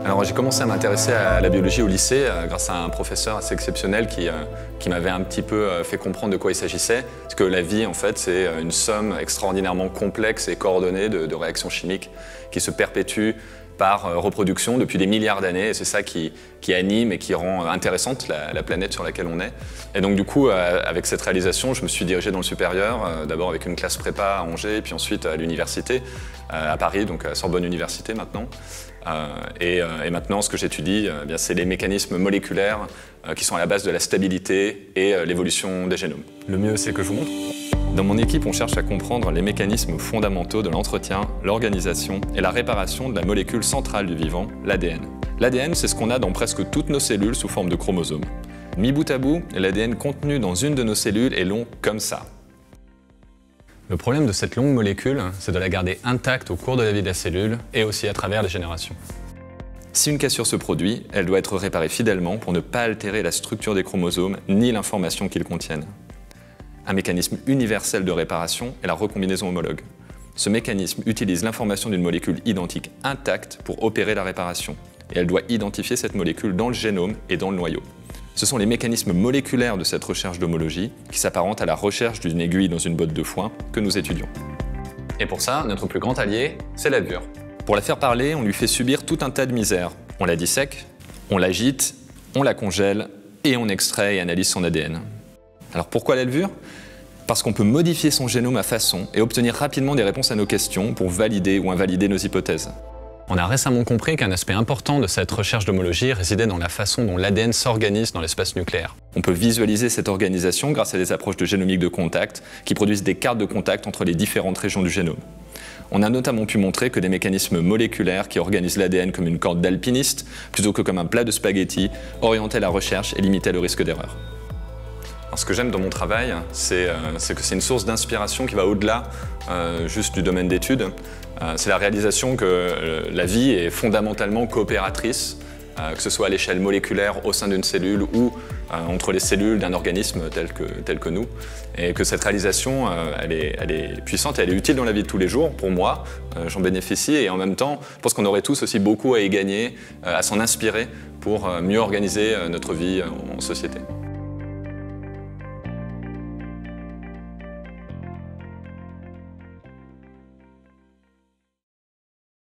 Alors j'ai commencé à m'intéresser à la biologie au lycée grâce à un professeur assez exceptionnel qui m'avait un petit peu fait comprendre de quoi il s'agissait. Parce que la vie, en fait, c'est une somme extraordinairement complexe et coordonnée de réactions chimiques qui se perpétuent par reproduction depuis des milliards d'années. Et c'est ça qui anime et qui rend intéressante la planète sur laquelle on est. Et donc du coup, avec cette réalisation, je me suis dirigé dans le supérieur, d'abord avec une classe prépa à Angers, et puis ensuite à l'université, à Paris, donc à Sorbonne Université maintenant. Et maintenant, ce que j'étudie, c'est les mécanismes moléculaires qui sont à la base de la stabilité et l'évolution des génomes. Le mieux, c'est que je vous montre. Dans mon équipe, on cherche à comprendre les mécanismes fondamentaux de l'entretien, l'organisation et la réparation de la molécule centrale du vivant, l'ADN. L'ADN, c'est ce qu'on a dans presque toutes nos cellules sous forme de chromosomes. Mis bout à bout, l'ADN contenu dans une de nos cellules est long comme ça. Le problème de cette longue molécule, c'est de la garder intacte au cours de la vie de la cellule et aussi à travers les générations. Si une cassure se produit, elle doit être réparée fidèlement pour ne pas altérer la structure des chromosomes ni l'information qu'ils contiennent. Un mécanisme universel de réparation est la recombinaison homologue. Ce mécanisme utilise l'information d'une molécule identique intacte pour opérer la réparation, et elle doit identifier cette molécule dans le génome et dans le noyau. Ce sont les mécanismes moléculaires de cette recherche d'homologie qui s'apparentent à la recherche d'une aiguille dans une botte de foin que nous étudions. Et pour ça, notre plus grand allié, c'est la levure. Pour la faire parler, on lui fait subir tout un tas de misères. On la dissèque, on l'agite, on la congèle et on extrait et analyse son ADN. Alors pourquoi la levure ? Parce qu'on peut modifier son génome à façon et obtenir rapidement des réponses à nos questions pour valider ou invalider nos hypothèses. On a récemment compris qu'un aspect important de cette recherche d'homologie résidait dans la façon dont l'ADN s'organise dans l'espace nucléaire. On peut visualiser cette organisation grâce à des approches de génomique de contact qui produisent des cartes de contact entre les différentes régions du génome. On a notamment pu montrer que des mécanismes moléculaires qui organisent l'ADN comme une corde d'alpiniste plutôt que comme un plat de spaghettis orientaient la recherche et limitaient le risque d'erreur. Ce que j'aime dans mon travail, c'est que c'est une source d'inspiration qui va au-delà juste du domaine d'études. C'est la réalisation que la vie est fondamentalement coopératrice, que ce soit à l'échelle moléculaire au sein d'une cellule ou entre les cellules d'un organisme tel que nous. Et que cette réalisation, elle est puissante et elle est utile dans la vie de tous les jours. Pour moi, j'en bénéficie et en même temps, je pense qu'on aurait tous aussi beaucoup à y gagner, à s'en inspirer pour mieux organiser notre vie en société.